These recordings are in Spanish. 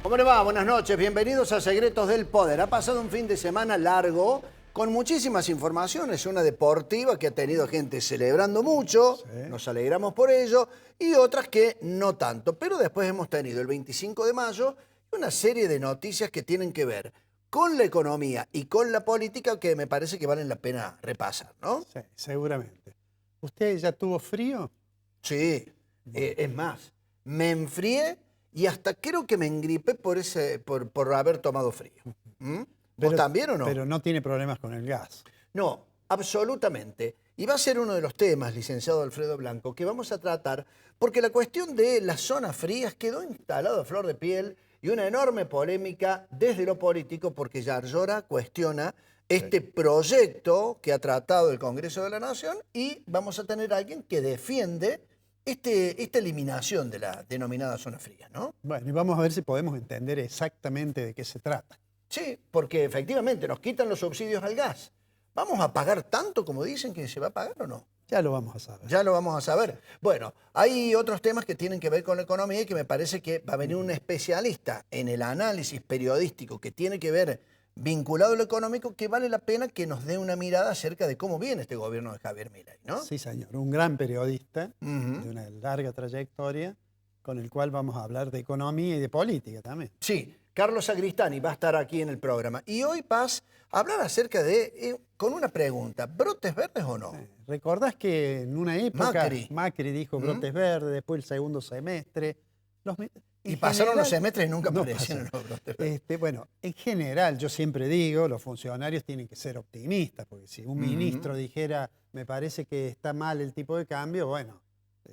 ¿Cómo le va? Buenas noches, bienvenidos a Secretos del Poder. Ha pasado un fin de semana largo con muchísimas informaciones, una deportiva que ha tenido gente celebrando mucho, sí, nos alegramos por ello, y otras que no tanto. Pero después hemos tenido el 25 de mayo una serie de noticias que tienen que ver con la economía y con la política que me parece que valen la pena repasar, ¿no? Sí, seguramente. ¿Usted ya tuvo frío? Sí, es más, me enfrié y hasta creo que me engripé por haber tomado frío. ¿Vos también o no? Pero no tiene problemas con el gas. No, absolutamente. Y va a ser uno de los temas, licenciado Alfredo Blanco, que vamos a tratar, porque la cuestión de las zonas frías quedó instalado a flor de piel y una enorme polémica desde lo político, porque Yarlora cuestiona este proyecto que ha tratado el Congreso de la Nación y vamos a tener a alguien que defiende esta eliminación de la denominada zona fría, ¿no? Bueno, y vamos a ver si podemos entender exactamente de qué se trata. Sí, porque efectivamente nos quitan los subsidios al gas. ¿Vamos a pagar tanto como dicen que se va a pagar o no? Ya lo vamos a saber. Ya lo vamos a saber. Bueno, hay otros temas que tienen que ver con la economía y que me parece que va a venir un especialista en el análisis periodístico que tiene que ver vinculado a lo económico, que vale la pena que nos dé una mirada acerca de cómo viene este gobierno de Javier Milei, ¿no? Sí, señor. Un gran periodista de una larga trayectoria con el cual vamos a hablar de economía y de política también. Sí, Carlos Sagristani va a estar aquí en el programa. Y hoy vas a hablar acerca de, con una pregunta, ¿brotes verdes o no? Sí. ¿Recordás que en una época Macri dijo brotes verdes, después el segundo semestre? Y pasaron los semestres y nunca aparecieron los brotes verdes. Bueno, en general yo siempre digo, los funcionarios tienen que ser optimistas, porque si un ministro dijera, me parece que está mal el tipo de cambio, bueno,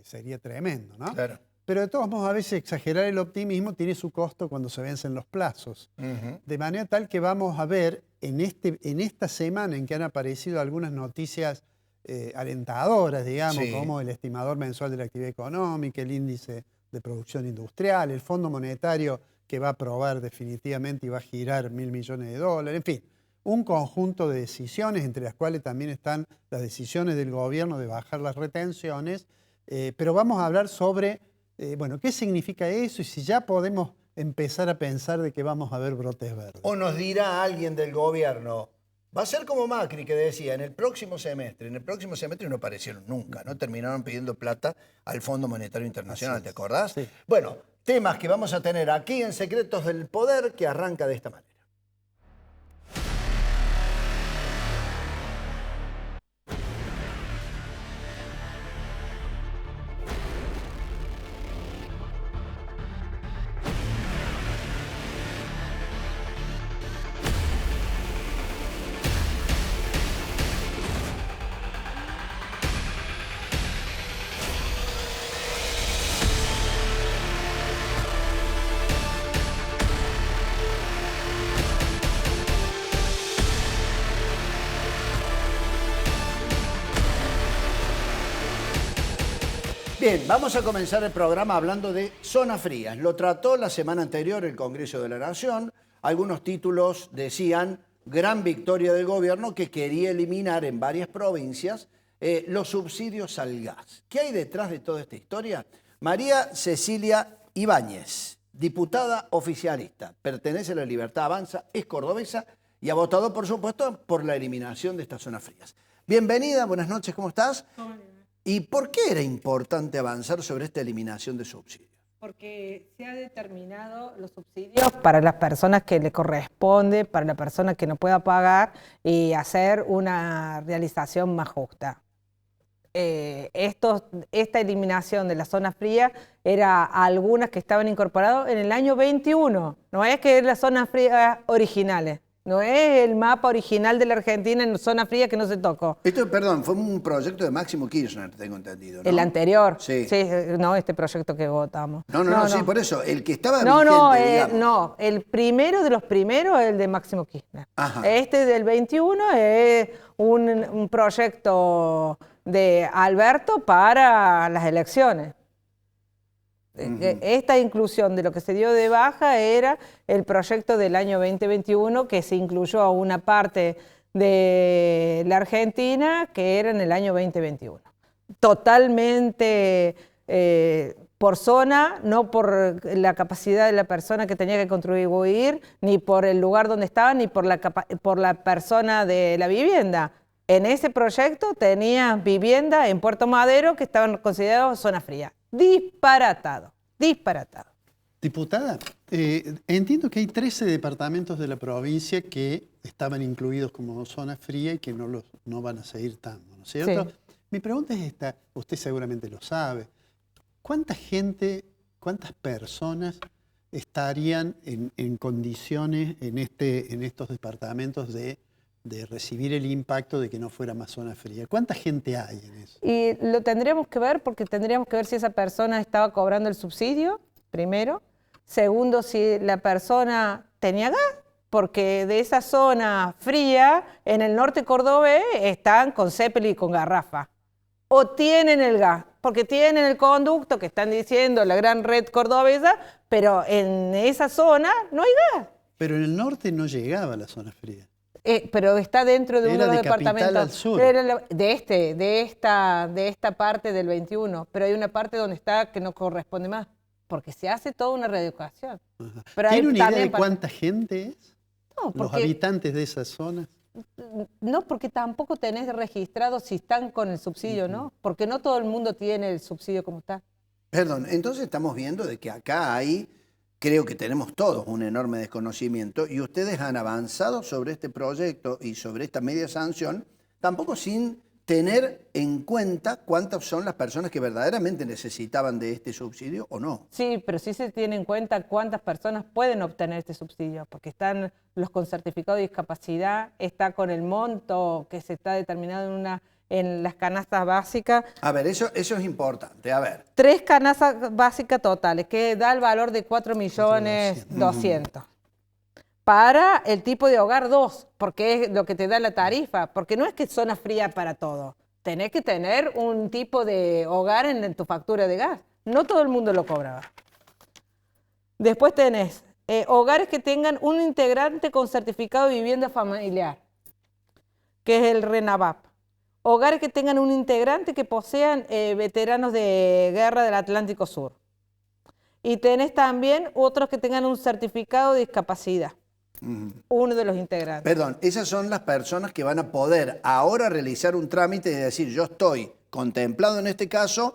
sería tremendo, ¿no? Claro. Pero de todos modos, a veces exagerar el optimismo tiene su costo cuando se vencen los plazos. De manera tal que vamos a ver en esta semana en que han aparecido algunas noticias alentadoras, digamos, como el estimador mensual de la actividad económica, el índice de producción industrial, el Fondo Monetario que va a aprobar definitivamente y va a girar $1.000 millones, en fin, un conjunto de decisiones, entre las cuales también están las decisiones del gobierno de bajar las retenciones, pero vamos a hablar sobre bueno, ¿qué significa eso? Y si ya podemos empezar a pensar de que vamos a ver brotes verdes. O nos dirá alguien del gobierno, va a ser como Macri que decía, en el próximo semestre no aparecieron nunca, ¿no? Terminaron pidiendo plata al Fondo Monetario Internacional, ¿te acordás? Sí. Bueno, temas que vamos a tener aquí en Secretos del Poder, que arranca de esta manera. Bien, vamos a comenzar el programa hablando de zonas frías. Lo trató la semana anterior el Congreso de la Nación. Algunos títulos decían gran victoria del gobierno que quería eliminar en varias provincias los subsidios al gas. ¿Qué hay detrás de toda esta historia? María Cecilia Ibáñez, diputada oficialista, pertenece a La Libertad Avanza, es cordobesa y ha votado, por supuesto, por la eliminación de estas zonas frías. Bienvenida, buenas noches, ¿cómo estás? Hola. ¿Y por qué era importante avanzar sobre esta eliminación de subsidios? Porque se ha determinado los subsidios para las personas que le corresponde, para la persona que no pueda pagar y hacer una realización más justa. Esta eliminación de la zona fría era algunas que estaban incorporadas en el año 21, no es que es las zonas frías originales. No es el mapa original de la Argentina en zona fría que no se tocó. Esto, perdón, fue un proyecto de Máximo Kirchner, tengo entendido, ¿no? ¿El anterior? Sí. Sí, no, este proyecto que votamos. No, sí, por eso, el que estaba vigente, digamos. No, el primero de los primeros es el de Máximo Kirchner. Ajá. Este del 21 es un proyecto de Alberto para las elecciones. Esta inclusión de lo que se dio de baja era el proyecto del año 2021 que se incluyó a una parte de la Argentina que era en el año 2021. Totalmente por zona, no por la capacidad de la persona que tenía que contribuir, ni por el lugar donde estaba, ni por la persona de la vivienda. En ese proyecto tenía vivienda en Puerto Madero que estaban considerados zona fría. Disparatado, disparatado. Diputada, entiendo que hay 13 departamentos de la provincia que estaban incluidos como zona fría y que no van a seguir estando, ¿no es cierto? Sí. Mi pregunta es esta, usted seguramente lo sabe. ¿Cuánta gente, cuántas personas estarían en condiciones en estos departamentos de recibir el impacto de que no fuera más zona fría? ¿Cuánta gente hay en eso? Y lo tendríamos que ver porque tendríamos que ver si esa persona estaba cobrando el subsidio, primero. Segundo, si la persona tenía gas, porque de esa zona fría, en el norte cordobés, están con Zeppelin y con garrafa. O tienen el gas, porque tienen el conducto que están diciendo la gran red cordobesa, pero en esa zona no hay gas. Pero en el norte no llegaba a la zona fría. Pero está dentro de uno de los departamentos. Capital al sur. De esta parte del 21, pero hay una parte donde está que no corresponde más, porque se hace toda una reeducación. ¿Tiene una idea de cuánta gente es? No, los habitantes de esas zonas. No, porque tampoco tenés registrado si están con el subsidio, ¿no? Porque no todo el mundo tiene el subsidio como está. Perdón, entonces estamos viendo de que acá hay, creo que tenemos todos un enorme desconocimiento y ustedes han avanzado sobre este proyecto y sobre esta media sanción, tampoco sin tener en cuenta cuántas son las personas que verdaderamente necesitaban de este subsidio o no. Sí, pero sí se tiene en cuenta cuántas personas pueden obtener este subsidio, porque están los con certificado de discapacidad, está con el monto que se está determinado en las canastas básicas. A ver, eso es importante, a ver. 3 canastas básicas totales, que da el valor de 4.200.000. Para el tipo de hogar 2, porque es lo que te da la tarifa, porque no es que es zona fría para todo. Tenés que tener un tipo de hogar en tu factura de gas. No todo el mundo lo cobraba. Después tenés hogares que tengan un integrante con certificado de vivienda familiar, que es el RENAVAP. Hogares que tengan un integrante que posean veteranos de guerra del Atlántico Sur. Y tenés también otros que tengan un certificado de discapacidad. Uno de los integrantes. Perdón, esas son las personas que van a poder ahora realizar un trámite y decir, yo estoy contemplado en este caso,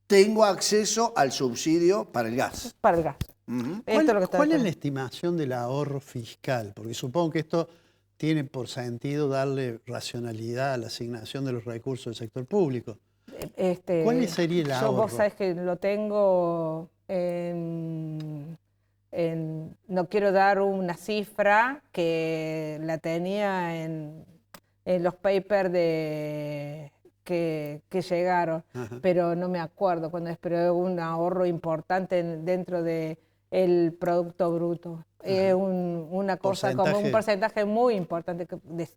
tengo acceso al subsidio para el gas. Para el gas. ¿Cuál es la estimación del ahorro fiscal? Porque supongo que esto tiene por sentido darle racionalidad a la asignación de los recursos del sector público. ¿Cuál sería el ahorro? Vos sabés que lo tengo no quiero dar una cifra que la tenía en los papers que llegaron, pero no me acuerdo cuándo es, pero es un ahorro importante dentro del Producto Bruto. Es una cosa como un porcentaje muy importante,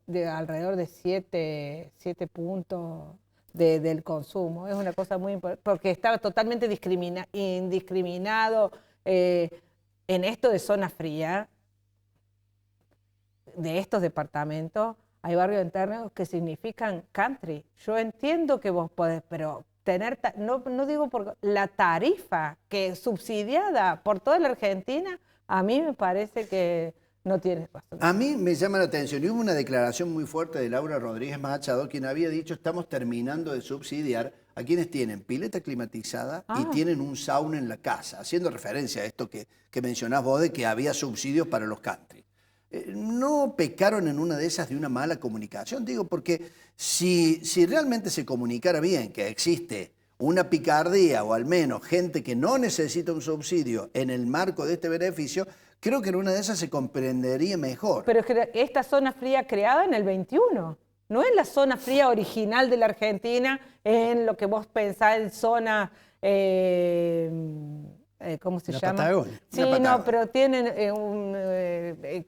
de alrededor de 7 puntos del consumo. Es una cosa muy importante, porque estaba totalmente indiscriminado. En esto de zona fría, de estos departamentos, hay barrios internos que significan country. Yo entiendo que vos podés, pero tener, no digo por la tarifa que es subsidiada por toda la Argentina, a mí me parece que no tiene razón. A mí me llama la atención, y hubo una declaración muy fuerte de Laura Rodríguez Machado, quien había dicho, estamos terminando de subsidiar a quienes tienen pileta climatizada y tienen un sauna en la casa, haciendo referencia a esto que mencionás vos de que había subsidios para los country. ¿No pecaron en una de esas de una mala comunicación? Digo, porque si realmente se comunicara bien que existe una picardía o al menos gente que no necesita un subsidio en el marco de este beneficio, creo que en una de esas se comprendería mejor. Pero es que esta zona fría creada en el 21, no es la zona fría original de la Argentina, en lo que vos pensás en zona, ¿cómo se llama? Patagonia. Sí, no, pero tienen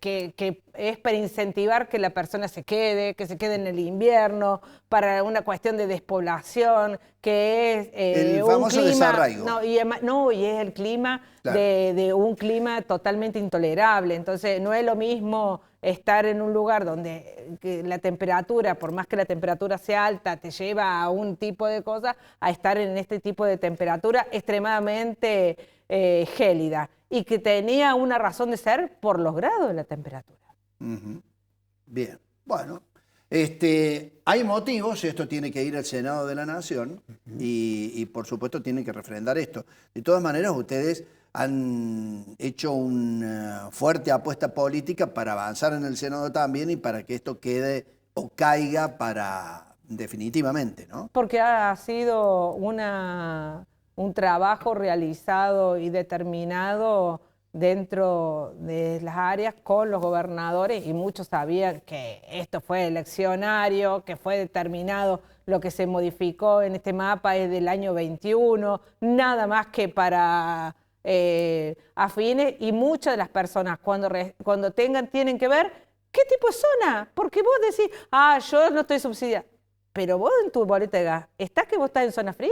que es para incentivar que la persona se quede en el invierno, para una cuestión de despoblación, que es el famoso desarraigo. Y es el clima, claro, de un clima totalmente intolerable. Entonces no es lo mismo estar en un lugar donde que la temperatura, por más que la temperatura sea alta, te lleva a un tipo de cosas, a estar en este tipo de temperatura extremadamente gélida, y que tenía una razón de ser por los grados de la temperatura. Bien, bueno. Hay motivos, esto tiene que ir al Senado de la Nación y por supuesto tienen que refrendar esto. De todas maneras, ustedes han hecho una fuerte apuesta política para avanzar en el Senado también y para que esto quede o caiga definitivamente, ¿no? Porque ha sido un trabajo realizado y determinado dentro de las áreas con los gobernadores, y muchos sabían que esto fue eleccionario, que fue determinado. Lo que se modificó en este mapa es del año 21, nada más que para afines, y muchas de las personas cuando tienen que ver qué tipo de zona, porque vos decís, yo no estoy subsidiada, pero vos en tu boleta de gas, ¿estás que vos estás en zona fría?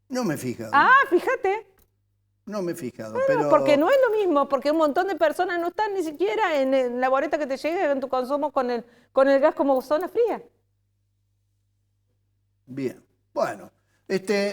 No me he fijado. Fíjate. No me he fijado, pero... Porque no es lo mismo, porque un montón de personas no están ni siquiera en la boleta que te llegue en tu consumo con el gas como zona fría. Bien, bueno.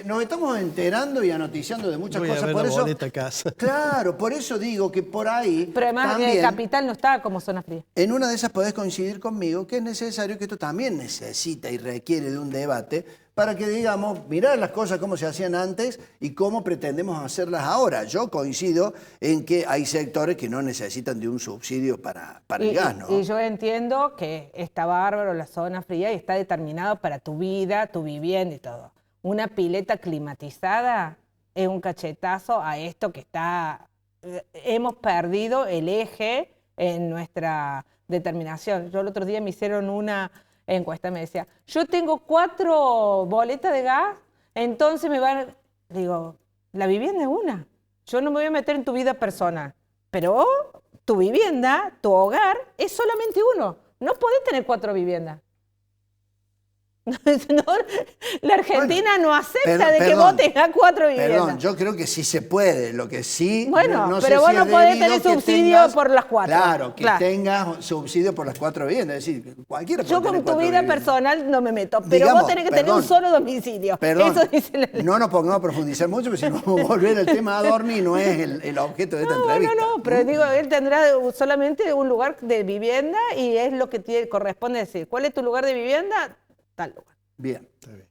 Nos estamos enterando y anoticiando de muchas cosas. A ver por la eso, boleta a casa. Claro, por eso digo que por ahí. Pero además también, el capital no está como zona fría. En una de esas podés coincidir conmigo que es necesario que esto también necesita y requiere de un debate para que digamos, mirar las cosas como se hacían antes y cómo pretendemos hacerlas ahora. Yo coincido en que hay sectores que no necesitan de un subsidio para el gas, ¿no? Y yo entiendo que está bárbaro la zona fría y está determinado para tu vida, tu vivienda y todo. Una pileta climatizada es un cachetazo a esto que está... Hemos perdido el eje en nuestra determinación. Yo el otro día me hicieron una encuesta, me decía, yo tengo 4 boletas de gas, entonces me van... Digo, la vivienda es una. Yo no me voy a meter en tu vida personal, pero tu vivienda, tu hogar, es solamente uno. No podés tener 4 viviendas. No, la Argentina no acepta de que vos tengas 4 viviendas. Perdón, yo creo que sí se puede. Lo que sí. Bueno, no pero sé vos si no podés tener subsidio por las 4. Claro, que tengas subsidio por las 4 viviendas. Es decir, cualquiera puede yo tener con tu 4 vida viviendas. Personal no me meto, pero vos tenés que tener un solo domicilio. Perdón, eso dice la ley. No nos pongamos a profundizar mucho, porque si no vamos a volver al tema Adorni, no es el objeto de esta entrevista. No, pero digo, él tendrá solamente un lugar de vivienda y es lo que corresponde decir. ¿Cuál es tu lugar de vivienda? Tal lugar. Bien. Está bien.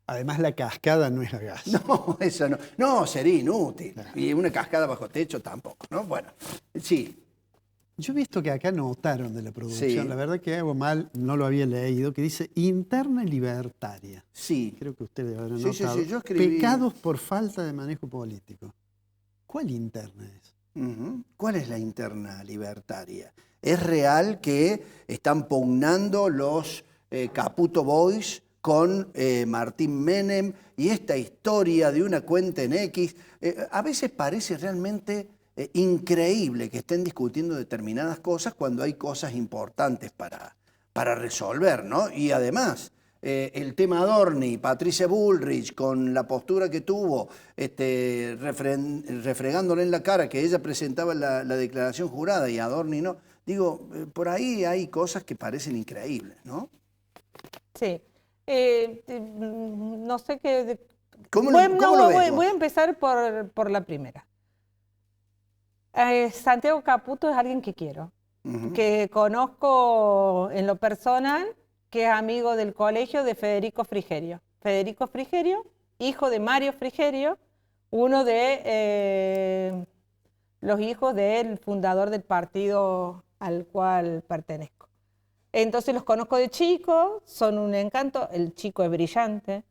Además, la cascada no es a gas. No, eso no. No, sería inútil. Y una cascada bajo techo tampoco, ¿no? Bueno, sí. Yo he visto que acá notaron de la producción, Sí. la verdad que hago mal, no lo había leído, que dice interna libertaria. Sí. Creo que ustedes habrán Sí, notado. sí, yo escribí. Pecados por falta de manejo político. ¿Cuál interna es? ¿Cuál es la interna libertaria? ¿Es real que están pugnando los Caputo Boys con Martín Menem y esta historia de una cuenta en X? A veces parece realmente increíble que estén discutiendo determinadas cosas cuando hay cosas importantes para resolver, ¿no? Y además, el tema Adorni, Patricia Bullrich, con la postura que tuvo, refregándole en la cara que ella presentaba la declaración jurada y Adorni no. Digo, por ahí hay cosas que parecen increíbles, ¿no? Sí. No sé qué... ¿Cómo lo ves vos? Voy a empezar por la primera. Santiago Caputo es alguien que quiero, que conozco en lo personal, que es amigo del colegio de Federico Frigerio. Federico Frigerio, hijo de Mario Frigerio, uno de los hijos del fundador del partido al cual pertenezco. Entonces los conozco de chico, son un encanto. El chico es brillante,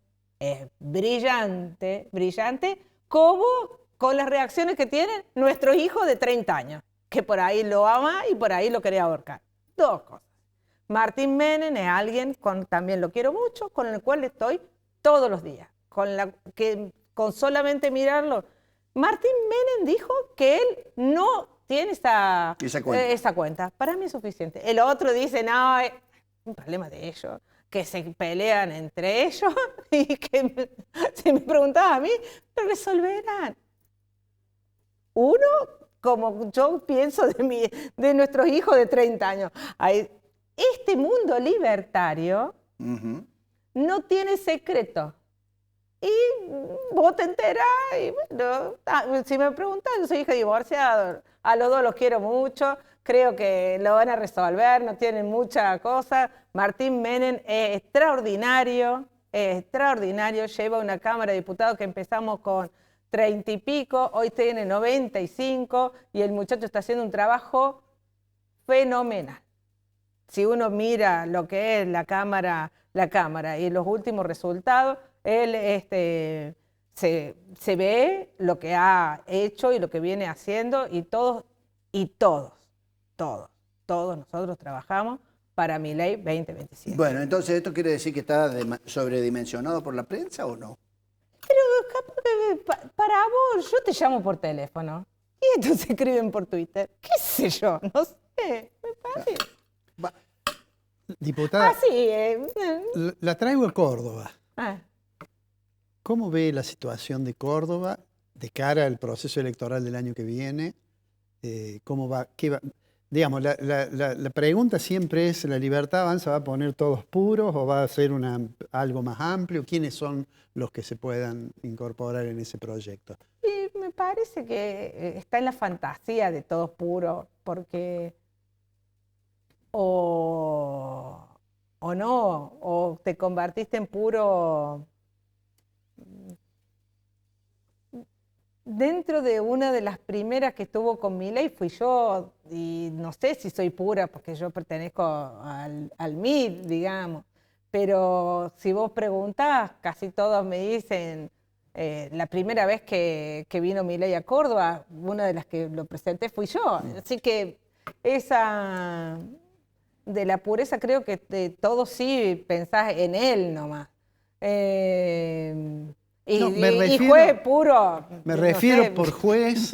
como con las reacciones que tiene nuestro hijo de 30 años, que por ahí lo ama y por ahí lo quería ahorcar. 2 cosas. Martín Menem es alguien, también lo quiero mucho, con el cual estoy todos los días, con solamente mirarlo. Martín Menem dijo que él no tiene esa cuenta. Para mí es suficiente. El otro dice, no, es un problema de ellos, que se pelean entre ellos y que si me preguntaba a mí, lo resolverán. Uno como yo pienso de nuestros hijos de 30 años. Este mundo libertario no tiene secreto. Y vos te enterás, y bueno, si me preguntan, yo soy hija divorciada, a los dos los quiero mucho, creo que lo van a resolver, no tienen mucha cosa. Martín Menem es extraordinario, lleva una Cámara de Diputados que empezamos con 30 y pico, hoy tiene 95 y el muchacho está haciendo un trabajo fenomenal. Si uno mira lo que es la cámara y los últimos resultados, él se ve lo que ha hecho y lo que viene haciendo y todos nosotros trabajamos para Milei 2027. Bueno, entonces, ¿esto quiere decir que está sobredimensionado por la prensa o no? Pero para vos, yo te llamo por teléfono y estos se escriben por Twitter. ¿Qué sé yo? No sé, me parece. Diputada, sí. la traigo a Córdoba. Ah. ¿Cómo ve la situación de Córdoba de cara al proceso electoral del año que viene? ¿Cómo va? ¿Qué va? Digamos, la pregunta siempre es, ¿la Libertad Avanza va a poner todos puros o va a ser algo más amplio? ¿Quiénes son los que se puedan incorporar en ese proyecto? Y me parece que está en la fantasía de todos puros, porque o no, o te convertiste en puro. Dentro de una de las primeras que estuvo con Milei fui yo, y no sé si soy pura porque yo pertenezco al MID, digamos, pero si vos preguntás, casi todos me dicen, la primera vez que vino Milei a Córdoba, una de las que lo presenté fui yo, así que esa de la pureza creo que todos sí pensás en él nomás. Y juez puro. Me refiero por juez.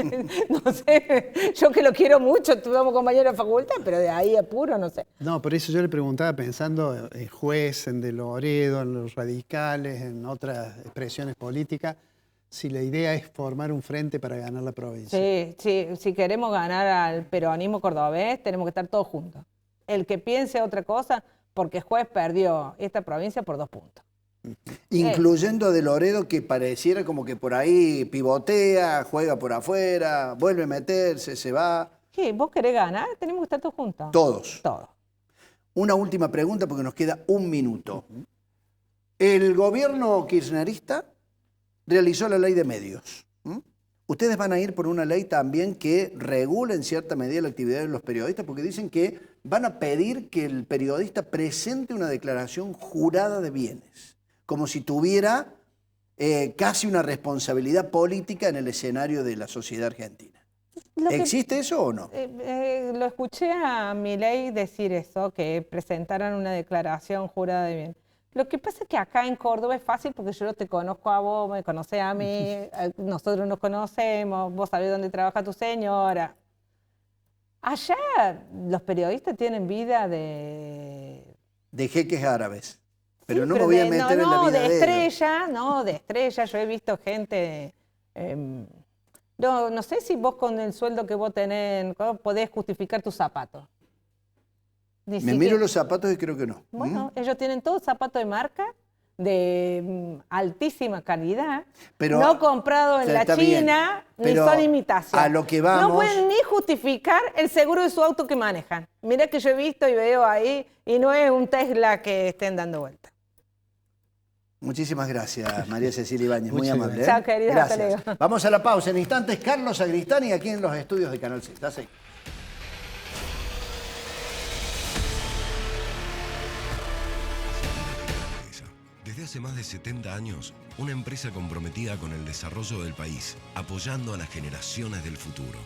No sé, yo que lo quiero mucho, estuvimos compañeros de facultad, pero de ahí a puro, no sé. No, por eso yo le preguntaba pensando en juez, en De Loredo, en los radicales, en otras expresiones políticas, si la idea es formar un frente para ganar la provincia. Sí, si queremos ganar al peronismo cordobés, tenemos que estar todos juntos. El que piense otra cosa, porque juez perdió esta provincia por 2 puntos. Incluyendo a De Loredo, que pareciera como que por ahí pivotea, juega por afuera, vuelve a meterse, se va. ¿Qué? ¿Vos querés ganar? Tenemos que estar todos juntos. Todos. Todos. Una última pregunta porque nos queda 1 minuto. El gobierno kirchnerista realizó la ley de medios. Ustedes van a ir por una ley también que regule en cierta medida la actividad de los periodistas, porque dicen que van a pedir que el periodista presente una declaración jurada de bienes, como si tuviera casi una responsabilidad política en el escenario de la sociedad argentina. ¿Existe eso o no? Lo escuché a Milei decir eso, que presentaran una declaración jurada de bienes. Lo que pasa es que acá en Córdoba es fácil porque yo te conozco a vos, me conocés a mí, nosotros nos conocemos, vos sabés dónde trabaja tu señora. Allá los periodistas tienen vida de jeques árabes. Pero sí, no me voy a meter en la vida de estrella, no, de estrella. Yo he visto gente... no sé si vos con el sueldo que vos tenés podés justificar tus zapatos. Me miro los zapatos y creo que no. Bueno, ellos tienen todos zapatos de marca, de altísima calidad, pero, no comprados en la China, ni son imitación. A lo que vamos... No pueden ni justificar el seguro de su auto que manejan. Mirá que yo he visto y veo ahí, y no es un Tesla que estén dando vuelta. Muchísimas gracias, María Cecilia Ibáñez, muy amable. Chao, querida. Gracias. Hasta luego. Vamos a la pausa. En instantes, Carlos Agristani aquí en los estudios de Canal 6. ¿Estás ahí? Desde hace más de 70 años, una empresa comprometida con el desarrollo del país, apoyando a las generaciones del futuro.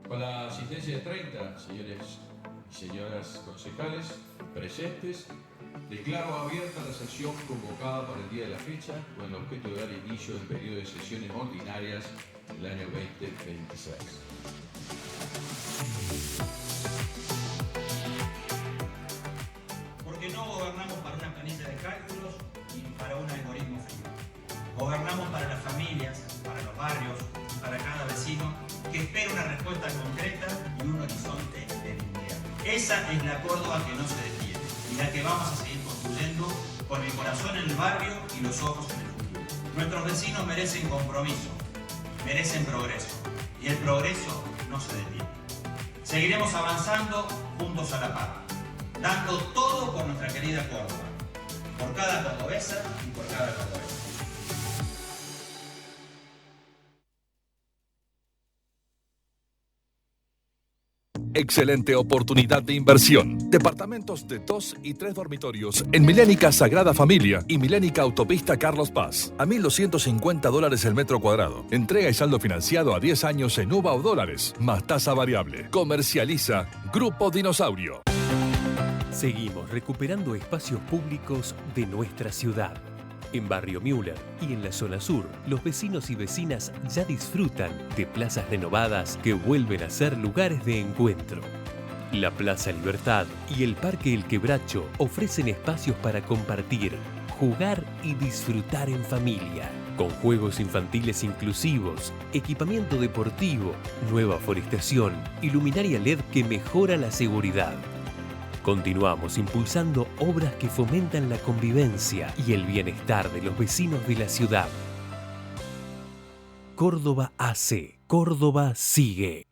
Con la asistencia de 30 señores y señoras concejales presentes, declaro abierta la sesión convocada para el día de la fecha con el objeto de dar inicio al periodo de sesiones ordinarias del año 2026. Porque no gobernamos para una planilla de cálculos ni para un algoritmo frío. Gobernamos para las familias, Esa es la Córdoba que no se detiene y la que vamos a seguir construyendo con el corazón en el barrio y los ojos en el futuro. Nuestros vecinos merecen compromiso, merecen progreso y el progreso no se detiene. Seguiremos avanzando juntos a la par, dando todo por nuestra querida Córdoba, por cada cordobesa y por cada cordobesa. Excelente oportunidad de inversión. Departamentos de 2 y 3 dormitorios en Milénica Sagrada Familia y Milénica Autopista Carlos Paz. A $1.250 el metro cuadrado. Entrega y saldo financiado a 10 años en UVA o dólares, más tasa variable. Comercializa Grupo Dinosaurio. Seguimos recuperando espacios públicos de nuestra ciudad. En Barrio Müller y en la zona sur, los vecinos y vecinas ya disfrutan de plazas renovadas que vuelven a ser lugares de encuentro. La Plaza Libertad y el Parque El Quebracho ofrecen espacios para compartir, jugar y disfrutar en familia, con juegos infantiles inclusivos, equipamiento deportivo, nueva forestación y luminaria LED que mejora la seguridad. Continuamos impulsando obras que fomentan la convivencia y el bienestar de los vecinos de la ciudad. Córdoba hace, Córdoba sigue.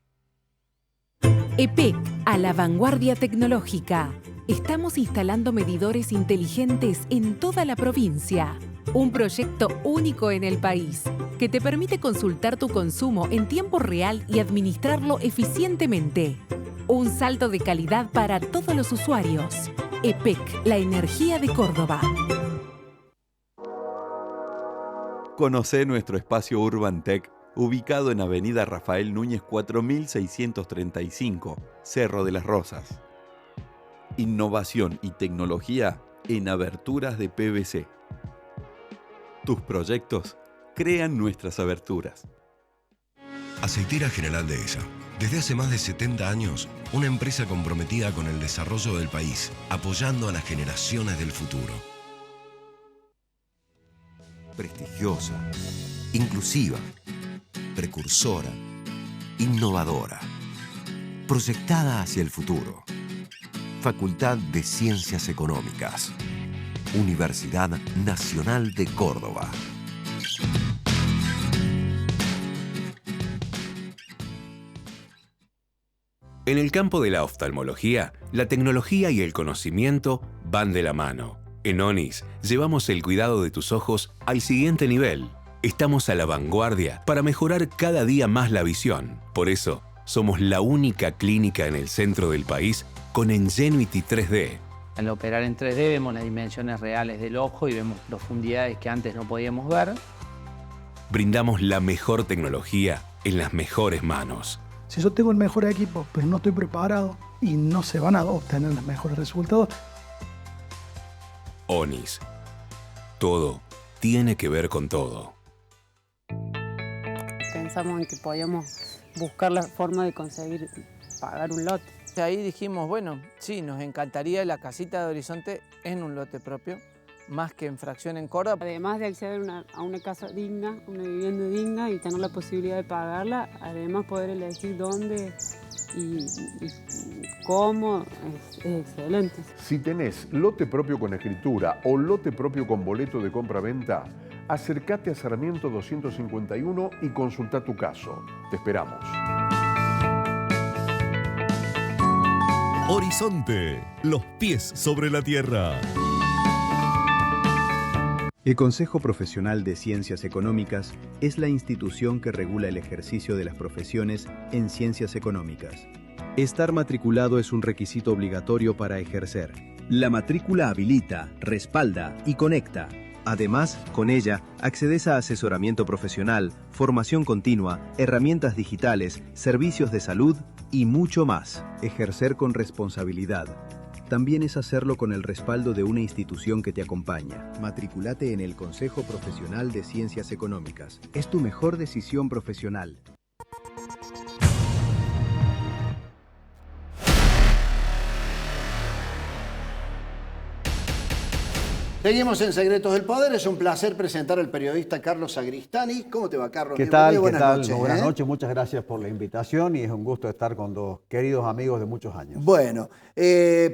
EPEC, a la vanguardia tecnológica. Estamos instalando medidores inteligentes en toda la provincia. Un proyecto único en el país, que te permite consultar tu consumo en tiempo real y administrarlo eficientemente. Un salto de calidad para todos los usuarios. EPEC, la energía de Córdoba. Conocé nuestro espacio Urban Tech, ubicado en Avenida Rafael Núñez 4635, Cerro de las Rosas. Innovación y tecnología en aberturas de PVC. Tus proyectos crean nuestras aberturas. Aceitera General Dehesa. Desde hace más de 70 años, una empresa comprometida con el desarrollo del país, apoyando a las generaciones del futuro. Prestigiosa, inclusiva, precursora, innovadora, proyectada hacia el futuro. Facultad de Ciencias Económicas. Universidad Nacional de Córdoba. En el campo de la oftalmología, la tecnología y el conocimiento van de la mano. En ONIS llevamos el cuidado de tus ojos al siguiente nivel. Estamos a la vanguardia para mejorar cada día más la visión. Por eso, somos la única clínica en el centro del país con Ingenuity 3D. Al operar en 3D vemos las dimensiones reales del ojo y vemos profundidades que antes no podíamos ver. Brindamos la mejor tecnología en las mejores manos. Si yo tengo el mejor equipo, pero no estoy preparado y no se van a obtener los mejores resultados. ONIS. Todo tiene que ver con todo. Pensamos en que podíamos buscar la forma de conseguir pagar un lote. Ahí dijimos, bueno, sí, nos encantaría la casita de Horizonte en un lote propio, más que en fracción en Córdoba. Además de acceder a una casa digna, una vivienda digna y tener la posibilidad de pagarla, además poder elegir dónde y cómo es excelente. Si tenés lote propio con escritura o lote propio con boleto de compra-venta, acércate a Sarmiento 251 y consulta tu caso. Te esperamos. Horizonte, los pies sobre la tierra. El Consejo Profesional de Ciencias Económicas es la institución que regula el ejercicio de las profesiones en ciencias económicas. Estar matriculado es un requisito obligatorio para ejercer. La matrícula habilita, respalda y conecta. Además, con ella, accedes a asesoramiento profesional, formación continua, herramientas digitales, servicios de salud y mucho más. Ejercer con responsabilidad. También es hacerlo con el respaldo de una institución que te acompaña. Matriculate en el Consejo Profesional de Ciencias Económicas. Es tu mejor decisión profesional. Seguimos en Secretos del Poder. Es un placer presentar al periodista Carlos Sagristani. ¿Cómo te va, Carlos? ¿Qué tal? ¿Qué Buenas tal? noches. Buenas noches, muchas gracias por la invitación y es un gusto estar con dos queridos amigos de muchos años. Bueno,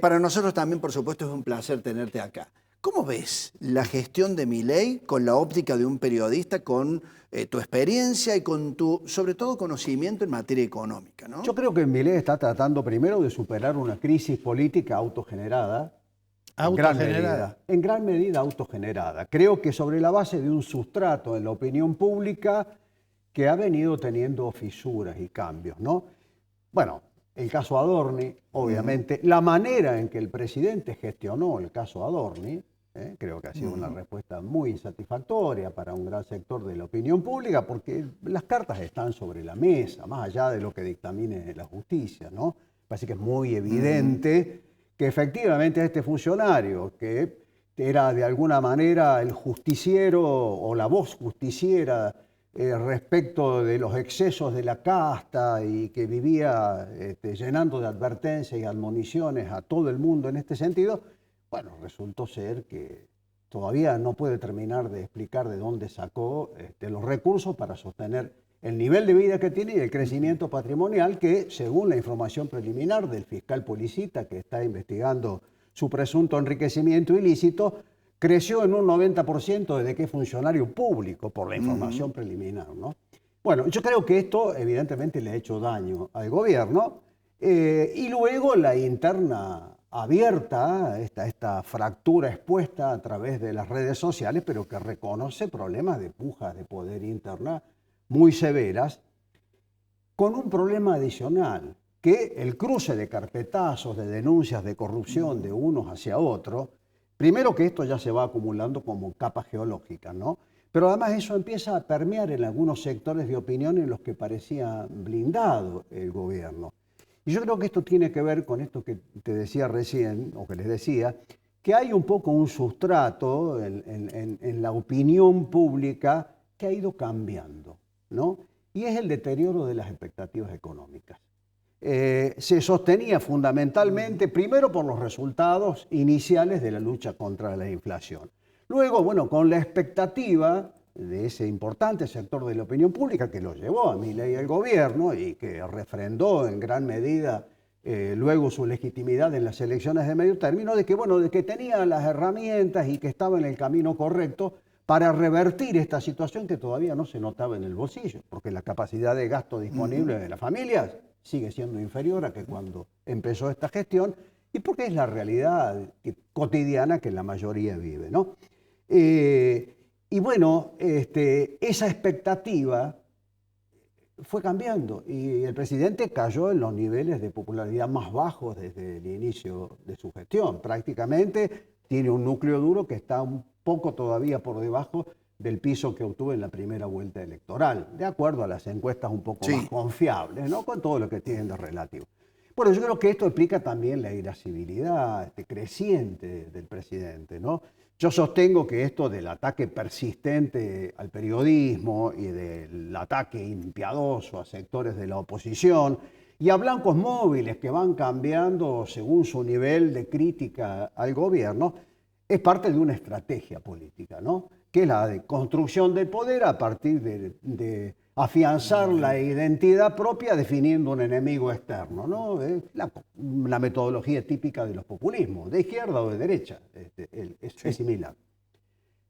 para nosotros también, por supuesto, es un placer tenerte acá. ¿Cómo ves la gestión de Milei con la óptica de un periodista, con tu experiencia y con tu, sobre todo, conocimiento en materia económica, ¿no? Yo creo que Milei está tratando primero de superar una crisis política autogenerada. En gran medida autogenerada. Creo que sobre la base de un sustrato en la opinión pública que ha venido teniendo fisuras y cambios, ¿no? Bueno, el caso Adorni, obviamente, la manera en que el presidente gestionó el caso Adorni, creo que ha sido una respuesta muy insatisfactoria para un gran sector de la opinión pública, porque las cartas están sobre la mesa, más allá de lo que dictamine la justicia, ¿no? Parece que es muy evidente que efectivamente este funcionario, que era de alguna manera el justiciero o la voz justiciera respecto de los excesos de la casta y que vivía llenando de advertencias y admoniciones a todo el mundo en este sentido, bueno, resultó ser que todavía no puede terminar de explicar de dónde sacó los recursos para sostener el nivel de vida que tiene y el crecimiento patrimonial que, según la información preliminar del fiscal Policita, que está investigando su presunto enriquecimiento ilícito, creció en un 90% desde que es funcionario público, por la información preliminar, ¿no? Bueno, yo creo que esto evidentemente le ha hecho daño al gobierno y luego la interna abierta, esta fractura expuesta a través de las redes sociales, pero que reconoce problemas de pujas de poder interna muy severas, con un problema adicional, que el cruce de carpetazos, de denuncias de corrupción de unos hacia otros, primero que esto ya se va acumulando como capa geológica, ¿no? Pero además eso empieza a permear en algunos sectores de opinión en los que parecía blindado el gobierno. Y yo creo que esto tiene que ver con esto que te decía recién, o que les decía, que hay un poco un sustrato en la opinión pública que ha ido cambiando, ¿no? Y es el deterioro de las expectativas económicas. Se sostenía fundamentalmente, primero por los resultados iniciales de la lucha contra la inflación. Luego, bueno, con la expectativa de ese importante sector de la opinión pública que lo llevó a Milei al gobierno y que refrendó en gran medida luego su legitimidad en las elecciones de medio término, de que, bueno, de que tenía las herramientas y que estaba en el camino correcto para revertir esta situación que todavía no se notaba en el bolsillo, porque la capacidad de gasto disponible de las familias sigue siendo inferior a que cuando empezó esta gestión y porque es la realidad cotidiana que la mayoría vive, ¿no? Y bueno, esa expectativa fue cambiando y el presidente cayó en los niveles de popularidad más bajos desde el inicio de su gestión. Prácticamente tiene un núcleo duro que está un poco todavía por debajo del piso que obtuvo en la primera vuelta electoral, de acuerdo a las encuestas un poco más confiables, ¿no? Con todo lo que tienen de relativo. Bueno, yo creo que esto explica también la irascibilidad creciente del presidente, ¿no? Yo sostengo que esto del ataque persistente al periodismo y del ataque impiadoso a sectores de la oposición y a blancos móviles que van cambiando según su nivel de crítica al gobierno, es parte de una estrategia política, ¿no? Que es la de construcción del poder a partir de afianzar la identidad propia definiendo un enemigo externo, ¿no? La metodología típica de los populismos, de izquierda o de derecha, es similar.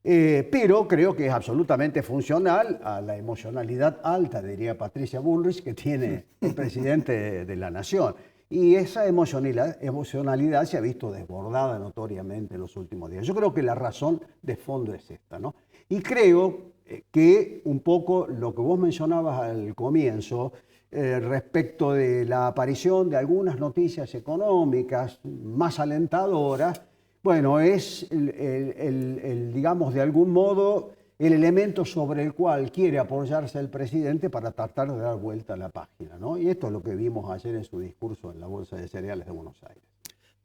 Pero creo que es absolutamente funcional a la emocionalidad alta, diría Patricia Bullrich, que tiene el presidente de la Nación. Y esa emocionalidad se ha visto desbordada notoriamente en los últimos días. Yo creo que la razón de fondo es esta, ¿no? Y creo que un poco lo que vos mencionabas al comienzo respecto de la aparición de algunas noticias económicas más alentadoras, bueno, es digamos, de algún modo el elemento sobre el cual quiere apoyarse el presidente para tratar de dar vuelta a la página, ¿no? Y esto es lo que vimos ayer en su discurso en la Bolsa de Cereales de Buenos Aires.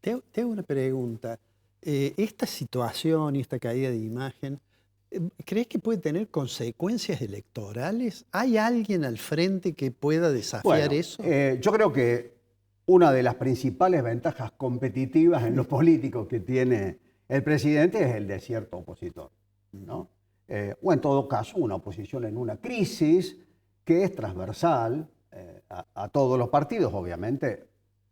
Te hago una pregunta. Esta situación y esta caída de imagen, ¿crees que puede tener consecuencias electorales? ¿Hay alguien al frente que pueda desafiar eso? Yo creo que una de las principales ventajas competitivas en lo político que tiene El presidente es el de cierto opositor, ¿no? O en todo caso, una oposición en una crisis que es transversal a todos los partidos, obviamente,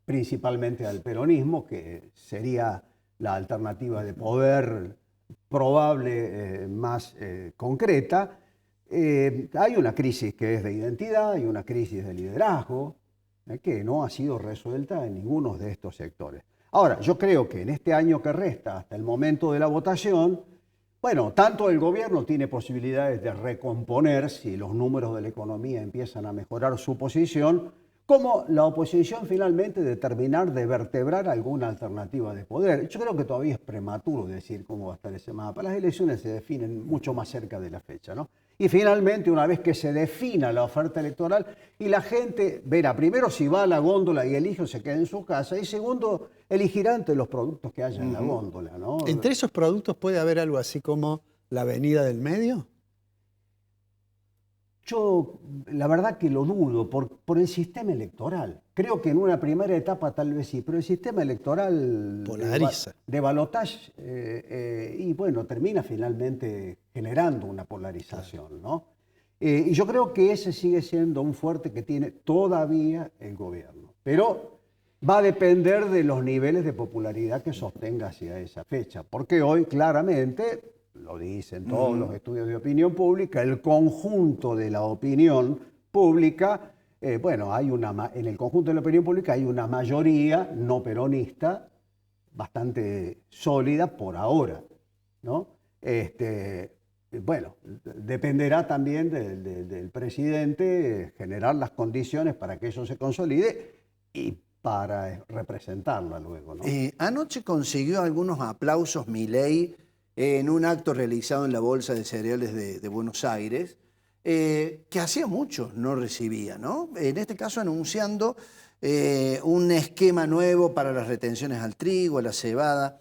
principalmente al peronismo, que sería la alternativa de poder probable más concreta. Hay una crisis que es de identidad, hay una crisis de liderazgo que no ha sido resuelta en ninguno de estos sectores. Ahora, yo creo que en este año que resta hasta el momento de la votación, bueno, tanto el gobierno tiene posibilidades de recomponer si los números de la economía empiezan a mejorar su posición, como la oposición finalmente de terminar de vertebrar alguna alternativa de poder. Yo creo que todavía es prematuro decir cómo va a estar ese mapa. Las elecciones se definen mucho más cerca de la fecha, ¿no? Y finalmente, una vez que se defina la oferta electoral y la gente verá, primero, si va a la góndola y elige o se queda en su casa, y segundo, elegirá entre los productos que haya en la góndola, ¿no? ¿Entre esos productos puede haber algo así como la avenida del medio? Yo, la verdad que lo dudo por el sistema electoral. Creo que en una primera etapa tal vez sí, pero el sistema electoral polariza. De balotaje, y bueno, termina finalmente generando una polarización, ¿no? Y yo creo que ese sigue siendo un fuerte que tiene todavía el gobierno. Pero va a depender de los niveles de popularidad que sostenga hacia esa fecha, porque hoy claramente, lo dicen todos los estudios de opinión pública, el conjunto de la opinión pública, bueno, en el conjunto de la opinión pública hay una mayoría no peronista bastante sólida por ahora, ¿no? Bueno, dependerá también del presidente generar las condiciones para que eso se consolide y para representarla luego, ¿no? Anoche consiguió algunos aplausos Milei en un acto realizado en la Bolsa de Cereales de Buenos Aires, que hacía mucho no recibía, ¿no? En este caso anunciando un esquema nuevo para las retenciones al trigo, a la cebada.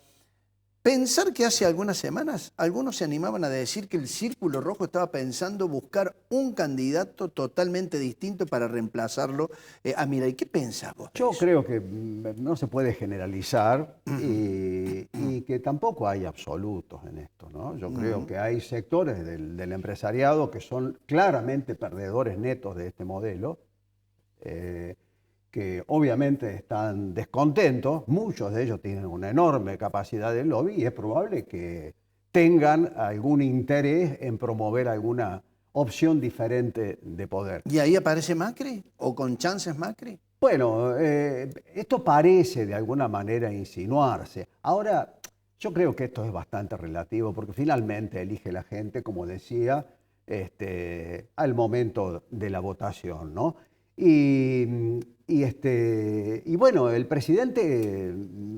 Pensar que hace algunas semanas algunos se animaban a decir que el Círculo Rojo estaba pensando buscar un candidato totalmente distinto para reemplazarlo a Milei. ¿Qué pensás vos? Yo creo que no se puede generalizar y que tampoco hay absolutos en esto, ¿no? Yo creo que hay sectores del empresariado que son claramente perdedores netos de este modelo, que obviamente están descontentos, muchos de ellos tienen una enorme capacidad de lobby y es probable que tengan algún interés en promover alguna opción diferente de poder. ¿Y ahí aparece Macri? ¿O con chances Macri? Bueno, esto parece de alguna manera insinuarse. Ahora, yo creo que esto es bastante relativo porque finalmente elige la gente, como decía, al momento de la votación, ¿no? Y bueno, el presidente,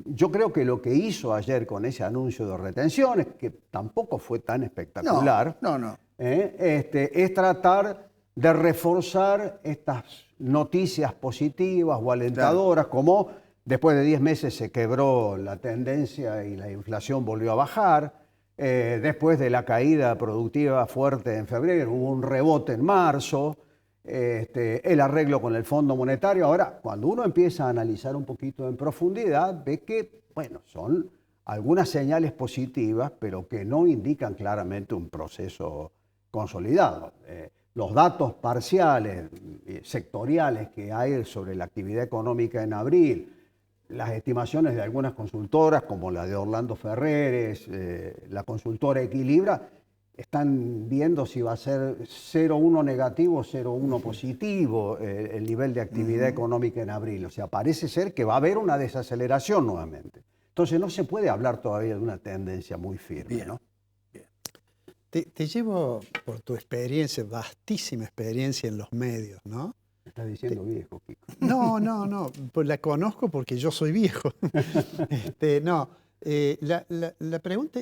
yo creo que lo que hizo ayer con ese anuncio de retenciones, que tampoco fue tan espectacular, no. Es tratar de reforzar estas noticias positivas o alentadoras, como después de 10 meses se quebró la tendencia y la inflación volvió a bajar, después de la caída productiva fuerte en febrero hubo un rebote en marzo, el arreglo con el Fondo Monetario. Ahora, cuando uno empieza a analizar un poquito en profundidad, ve que, bueno, son algunas señales positivas, pero que no indican claramente un proceso consolidado. Los datos parciales, sectoriales que hay sobre la actividad económica en abril, las estimaciones de algunas consultoras, como la de Orlando Ferreres, la consultora Equilibra, están viendo si va a ser 0,1 negativo o 0,1 positivo el nivel de actividad económica en abril. O sea, parece ser que va a haber una desaceleración nuevamente. Entonces no se puede hablar todavía de una tendencia muy firme, Bien. ¿no? Te llevo por tu experiencia, vastísima experiencia en los medios, ¿no? Me estás diciendo viejo, Kiko. No, pues la conozco porque yo soy viejo. La pregunta,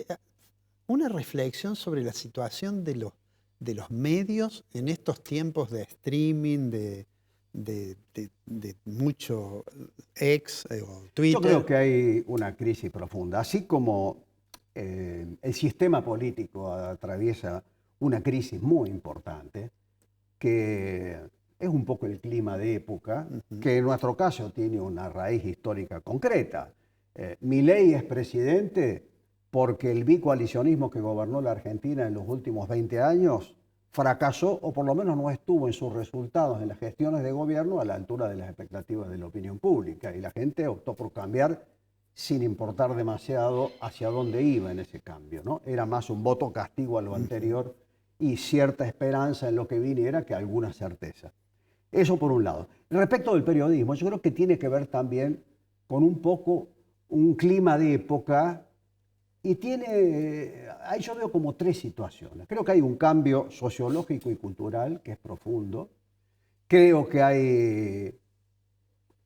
una reflexión sobre la situación de los medios en estos tiempos de streaming, de mucho ex o Twitter. Yo creo que hay una crisis profunda, así como el sistema político atraviesa una crisis muy importante, que es un poco el clima de época, que en nuestro caso tiene una raíz histórica concreta. Milei es presidente porque el bicoalicionismo que gobernó la Argentina en los últimos 20 años fracasó, o por lo menos no estuvo en sus resultados en las gestiones de gobierno a la altura de las expectativas de la opinión pública, y la gente optó por cambiar sin importar demasiado hacia dónde iba en ese cambio, ¿no? Era más un voto castigo a lo anterior y cierta esperanza en lo que viniera que alguna certeza. Eso por un lado. Respecto del periodismo, yo creo que tiene que ver también con un poco un clima de época, y ahí yo veo como tres situaciones. Creo que hay un cambio sociológico y cultural que es profundo. Creo que hay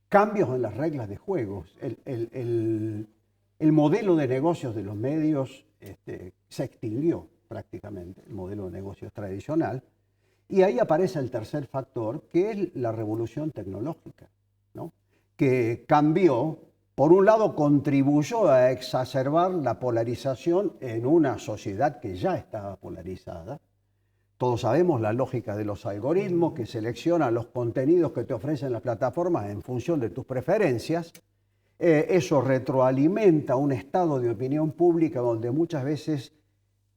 cambios en las reglas de juego. El modelo de negocios de los medios se extinguió prácticamente, el modelo de negocios tradicional. Y ahí aparece el tercer factor, que es la revolución tecnológica, ¿no? Que cambió, por un lado contribuyó a exacerbar la polarización en una sociedad que ya estaba polarizada. Todos sabemos la lógica de los algoritmos que seleccionan los contenidos que te ofrecen las plataformas en función de tus preferencias. Eso retroalimenta un estado de opinión pública donde muchas veces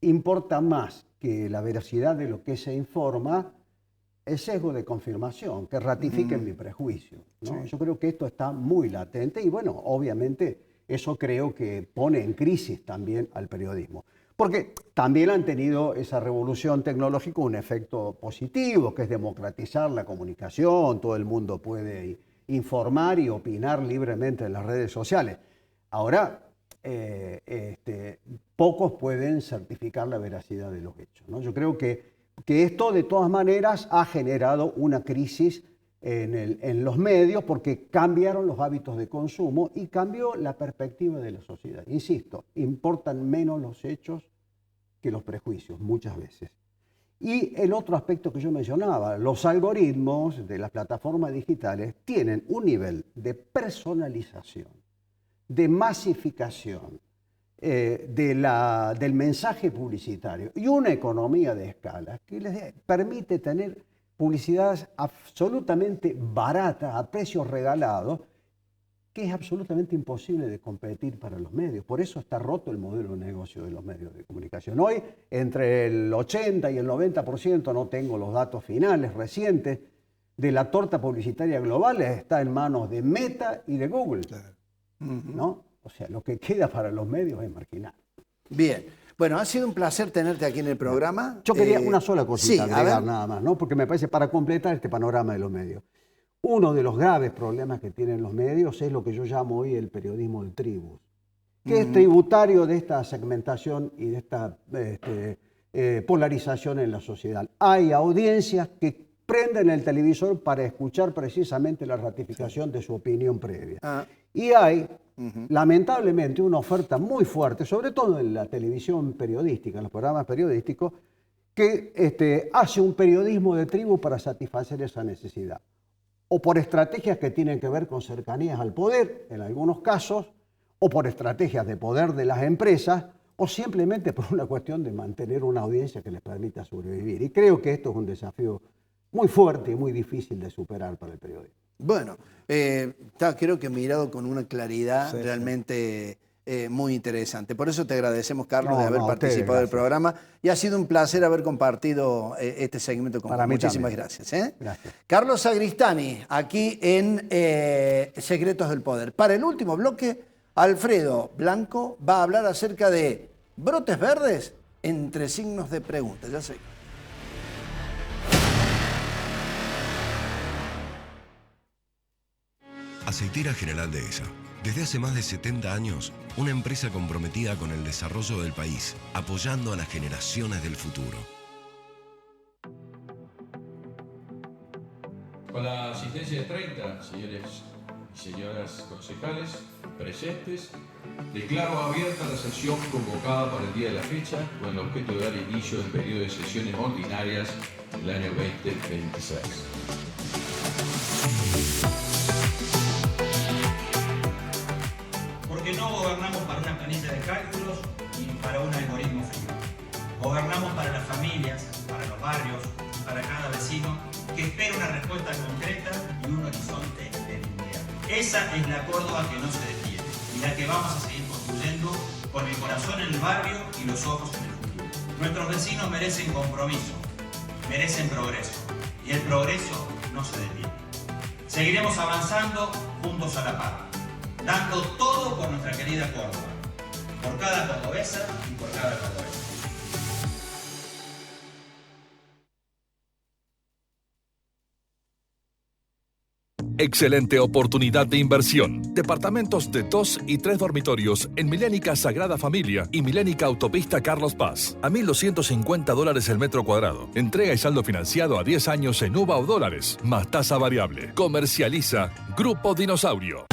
importa más que la veracidad de lo que se informa, el sesgo de confirmación, que ratifiquen mi prejuicio, ¿no? Sí. Yo creo que esto está muy latente y bueno, obviamente eso creo que pone en crisis también al periodismo. Porque también han tenido esa revolución tecnológica un efecto positivo, que es democratizar la comunicación, todo el mundo puede informar y opinar libremente en las redes sociales. Ahora, pocos pueden certificar la veracidad de los hechos, ¿no? Yo creo que esto de todas maneras ha generado una crisis en los medios porque cambiaron los hábitos de consumo y cambió la perspectiva de la sociedad. Insisto, importan menos los hechos que los prejuicios muchas veces. Y el otro aspecto que yo mencionaba, los algoritmos de las plataformas digitales tienen un nivel de personalización, de masificación del mensaje publicitario y una economía de escala que les permite tener publicidades absolutamente baratas, a precios regalados, que es absolutamente imposible de competir para los medios. Por eso está roto el modelo de negocio de los medios de comunicación. Hoy, entre el 80 y el 90%, no tengo los datos finales recientes, de la torta publicitaria global está en manos de Meta y de Google. Claro. ¿No? O sea, lo que queda para los medios es marginal. Bien. Bueno, ha sido un placer tenerte aquí en el programa. Yo quería una sola cosita agregar nada más, ¿no? Porque me parece para completar este panorama de los medios. Uno de los graves problemas que tienen los medios es lo que yo llamo hoy el periodismo de tribus, que es tributario de esta segmentación y de esta polarización en la sociedad. Hay audiencias que prenden el televisor para escuchar precisamente la ratificación de su opinión previa. Y hay, lamentablemente, una oferta muy fuerte, sobre todo en la televisión periodística, en los programas periodísticos, que hace un periodismo de tribu para satisfacer esa necesidad. O por estrategias que tienen que ver con cercanías al poder, en algunos casos, o por estrategias de poder de las empresas, o simplemente por una cuestión de mantener una audiencia que les permita sobrevivir. Y creo que esto es un desafío muy fuerte y muy difícil de superar para el periodismo. Bueno, está creo que mirado con una claridad realmente muy interesante. Por eso te agradecemos, Carlos, de haber participado del programa. Y ha sido un placer haber compartido este segmento con vos. Muchísimas gracias. Gracias. Carlos Sagristani, aquí en Secretos del Poder. Para el último bloque, Alfredo Blanco va a hablar acerca de brotes verdes entre signos de pregunta. Ya sé. Aceitera General Dehesa. Desde hace más de 70 años, una empresa comprometida con el desarrollo del país, apoyando a las generaciones del futuro. Con la asistencia de 30 señores y señoras concejales presentes, declaro abierta la sesión convocada para el día de la fecha con el objeto de dar inicio al periodo de sesiones ordinarias del año 2026. Porque no gobernamos para una planilla de cálculos ni para un algoritmo frío. Gobernamos para las familias, para los barrios, para cada vecino que espera una respuesta concreta y un horizonte de dignidad. Esa es la Córdoba que no se detiene y la que vamos a seguir construyendo con el corazón en el barrio y los ojos en el futuro. Nuestros vecinos merecen compromiso, merecen progreso, y el progreso no se detiene. Seguiremos avanzando juntos a la par, dando todo por nuestra querida Córdoba, por cada cordobesa y por cada cordobés. Excelente oportunidad de inversión. Departamentos de 2 y 3 dormitorios en Milénica Sagrada Familia y Milénica Autopista Carlos Paz. A $1.250 el metro cuadrado. Entrega y saldo financiado a 10 años en UVA o dólares, más tasa variable. Comercializa Grupo Dinosaurio.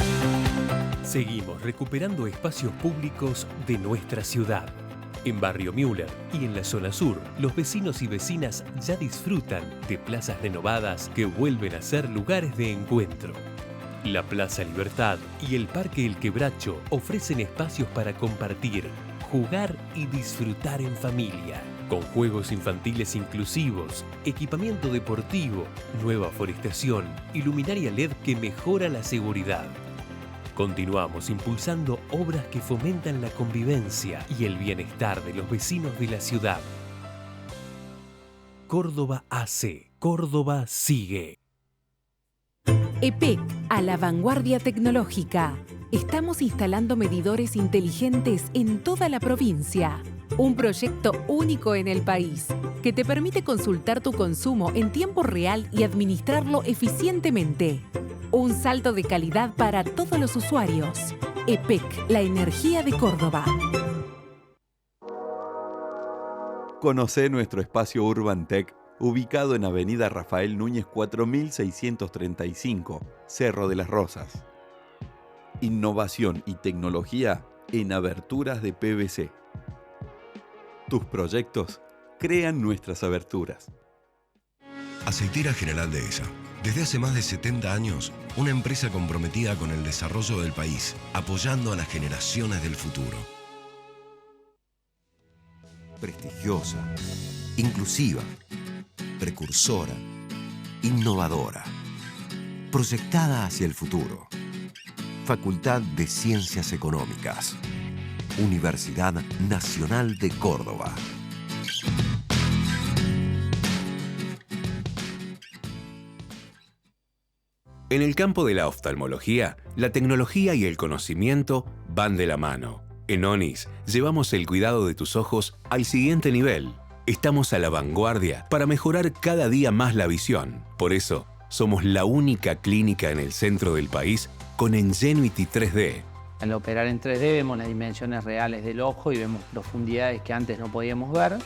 Seguimos recuperando espacios públicos de nuestra ciudad. En Barrio Müller y en la zona sur, los vecinos y vecinas ya disfrutan de plazas renovadas que vuelven a ser lugares de encuentro. La Plaza Libertad y el Parque El Quebracho ofrecen espacios para compartir, jugar y disfrutar en familia, con juegos infantiles inclusivos, equipamiento deportivo, nueva forestación y luminaria LED que mejora la seguridad. Continuamos impulsando obras que fomentan la convivencia y el bienestar de los vecinos de la ciudad. Córdoba AC. Córdoba sigue. EPEC, a la vanguardia tecnológica. Estamos instalando medidores inteligentes en toda la provincia. Un proyecto único en el país que te permite consultar tu consumo en tiempo real y administrarlo eficientemente. Un salto de calidad para todos los usuarios. EPEC, la energía de Córdoba. Conocé nuestro espacio Urban Tech, ubicado en Avenida Rafael Núñez 4635, Cerro de las Rosas. Innovación y tecnología en aberturas de PVC. Tus proyectos crean nuestras aberturas. Aceitera General Dehesa. Desde hace más de 70 años, una empresa comprometida con el desarrollo del país, apoyando a las generaciones del futuro. Prestigiosa, inclusiva, precursora, innovadora, proyectada hacia el futuro. Facultad de Ciencias Económicas. Universidad Nacional de Córdoba. En el campo de la oftalmología, la tecnología y el conocimiento van de la mano. En ONIS llevamos el cuidado de tus ojos al siguiente nivel. Estamos a la vanguardia para mejorar cada día más la visión. Por eso, somos la única clínica en el centro del país con Ingenuity 3D. Al operar en 3D vemos las dimensiones reales del ojo y vemos profundidades que antes no podíamos ver.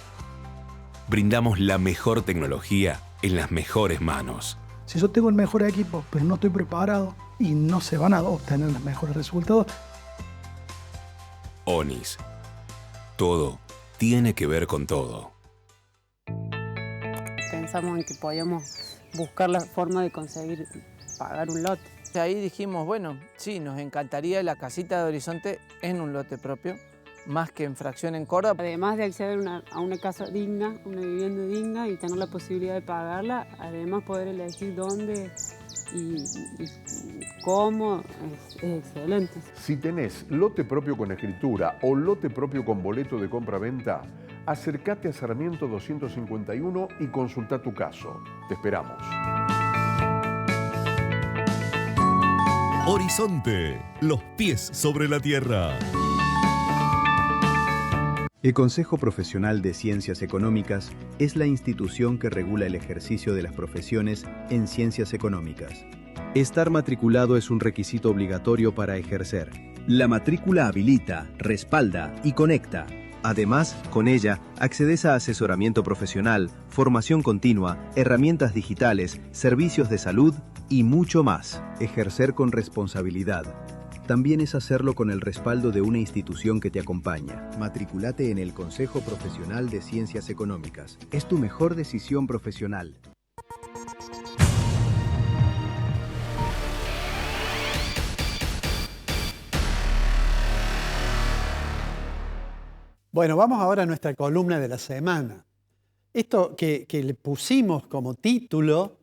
Brindamos la mejor tecnología en las mejores manos. Si yo tengo el mejor equipo, pero no estoy preparado y no se van a obtener los mejores resultados. ONIS. Todo tiene que ver con todo. Pensamos en que podíamos buscar la forma de conseguir pagar un lote. Ahí dijimos, bueno, sí, nos encantaría la casita de Horizonte en un lote propio, más que en fracción en Córdoba. Además de acceder a una casa digna, una vivienda digna y tener la posibilidad de pagarla, además poder elegir dónde y cómo es excelente. Si tenés lote propio con escritura o lote propio con boleto de compra-venta, acércate a Sarmiento 251 y consulta tu caso. Te esperamos. Horizonte, los pies sobre la tierra. El Consejo Profesional de Ciencias Económicas es la institución que regula el ejercicio de las profesiones en ciencias económicas. Estar matriculado es un requisito obligatorio para ejercer. La matrícula habilita, respalda y conecta. Además, con ella, accedes a asesoramiento profesional, formación continua, herramientas digitales, servicios de salud y mucho más. Ejercer con responsabilidad también es hacerlo con el respaldo de una institución que te acompaña. Matriculate en el Consejo Profesional de Ciencias Económicas. Es tu mejor decisión profesional. Bueno, vamos ahora a nuestra columna de la semana. Esto que le pusimos como título,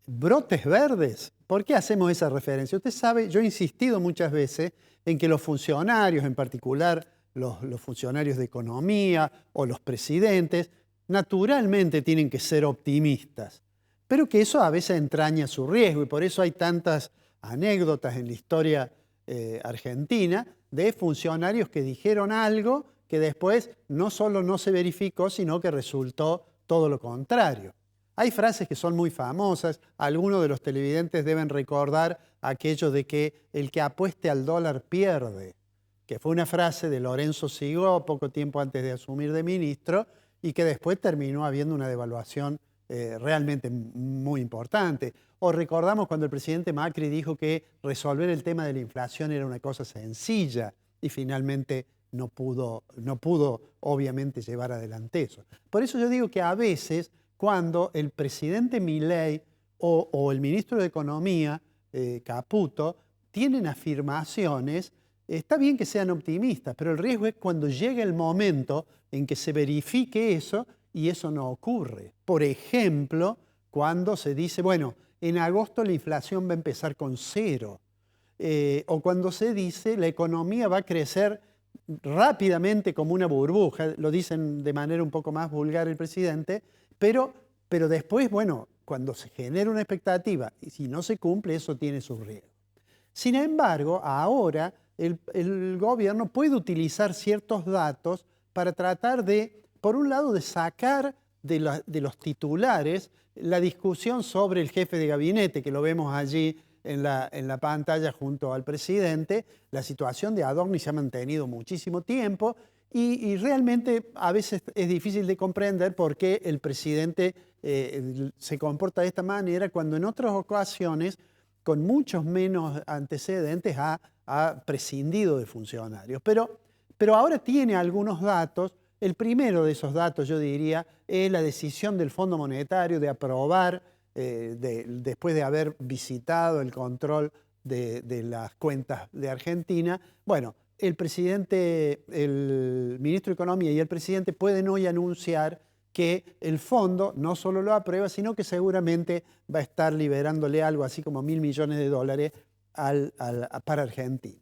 brotes verdes. ¿Por qué hacemos esa referencia? Usted sabe, yo he insistido muchas veces en que los funcionarios, en particular los funcionarios de economía o los presidentes, naturalmente tienen que ser optimistas, pero que eso a veces entraña su riesgo y por eso hay tantas anécdotas en la historia argentina de funcionarios que dijeron algo que después no solo no se verificó, sino que resultó todo lo contrario. Hay frases que son muy famosas, algunos de los televidentes deben recordar aquello de que el que apueste al dólar pierde, que fue una frase de Lorenzo Sigó poco tiempo antes de asumir de ministro y que después terminó habiendo una devaluación realmente muy importante. O recordamos cuando el presidente Macri dijo que resolver el tema de la inflación era una cosa sencilla y finalmente no pudo obviamente llevar adelante eso. Por eso yo digo que a veces cuando el presidente Milei o el ministro de Economía, Caputo, tienen afirmaciones, está bien que sean optimistas, pero el riesgo es cuando llegue el momento en que se verifique eso y eso no ocurre. Por ejemplo, cuando se dice, bueno, en agosto la inflación va a empezar con 0, o cuando se dice la economía va a crecer rápidamente como una burbuja, lo dicen de manera un poco más vulgar el presidente, pero después, bueno, cuando se genera una expectativa y si no se cumple, eso tiene sus riesgos. Sin embargo, ahora el gobierno puede utilizar ciertos datos para tratar de, por un lado, de sacar de los titulares la discusión sobre el jefe de gabinete, que lo vemos allí en la pantalla junto al presidente. La situación de Adorni se ha mantenido muchísimo tiempo y realmente a veces es difícil de comprender por qué el presidente se comporta de esta manera cuando en otras ocasiones, con muchos menos antecedentes, ha prescindido de funcionarios. Pero ahora tiene algunos datos. El primero de esos datos, yo diría, es la decisión del Fondo Monetario de aprobar, después de haber visitado el control de las cuentas de Argentina. Bueno, el presidente, el ministro de Economía y el presidente pueden hoy anunciar que el fondo no solo lo aprueba, sino que seguramente va a estar liberándole algo así como $1.000 millones para Argentina.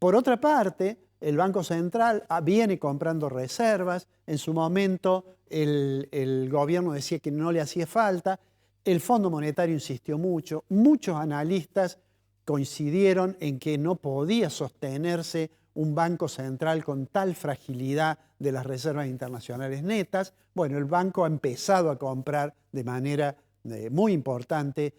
Por otra parte, el Banco Central viene comprando reservas. En su momento el gobierno decía que no le hacía falta. El Fondo Monetario insistió mucho. Muchos analistas coincidieron en que no podía sostenerse un banco central con tal fragilidad de las reservas internacionales netas. Bueno, el banco ha empezado a comprar de manera muy importante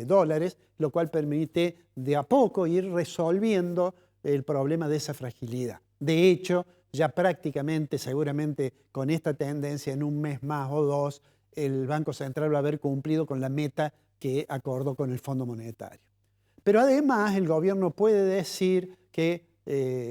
dólares, lo cual permite de a poco ir resolviendo el problema de esa fragilidad. De hecho, ya prácticamente, seguramente con esta tendencia, en un mes más o dos, el Banco Central va a haber cumplido con la meta que acordó con el Fondo Monetario. Pero además el gobierno puede decir que,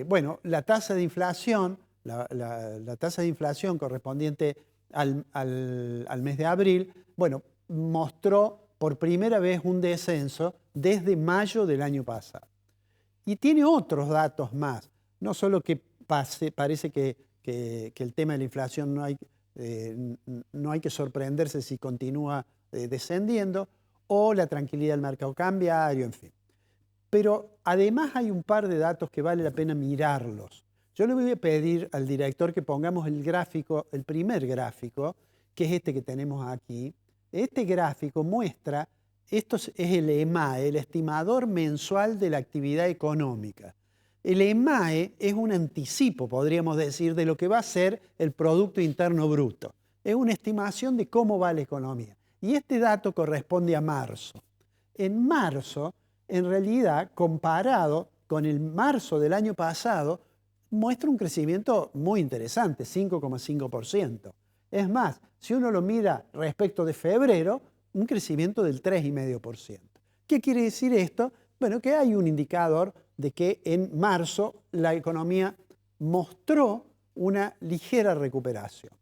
bueno, la tasa de inflación, la tasa de inflación correspondiente al mes de abril, bueno, mostró por primera vez un descenso desde mayo del año pasado. Y tiene otros datos más, no solo que parece que el tema de la inflación no hay que sorprenderse si continúa descendiendo, o la tranquilidad del mercado cambiario, en fin. Pero además hay un par de datos que vale la pena mirarlos. Yo le voy a pedir al director que pongamos el gráfico, el primer gráfico, que es este que tenemos aquí. Este gráfico muestra, esto es el EMAE, el estimador mensual de la actividad económica. El EMAE es un anticipo, podríamos decir, de lo que va a ser el Producto Interno Bruto. Es una estimación de cómo va la economía. Y este dato corresponde a marzo. En marzo, en realidad, comparado con el marzo del año pasado, muestra un crecimiento muy interesante, 5,5%. Es más, si uno lo mira respecto de febrero, un crecimiento del 3,5%. ¿Qué quiere decir esto? Bueno, que hay un indicador de que en marzo la economía mostró una ligera recuperación.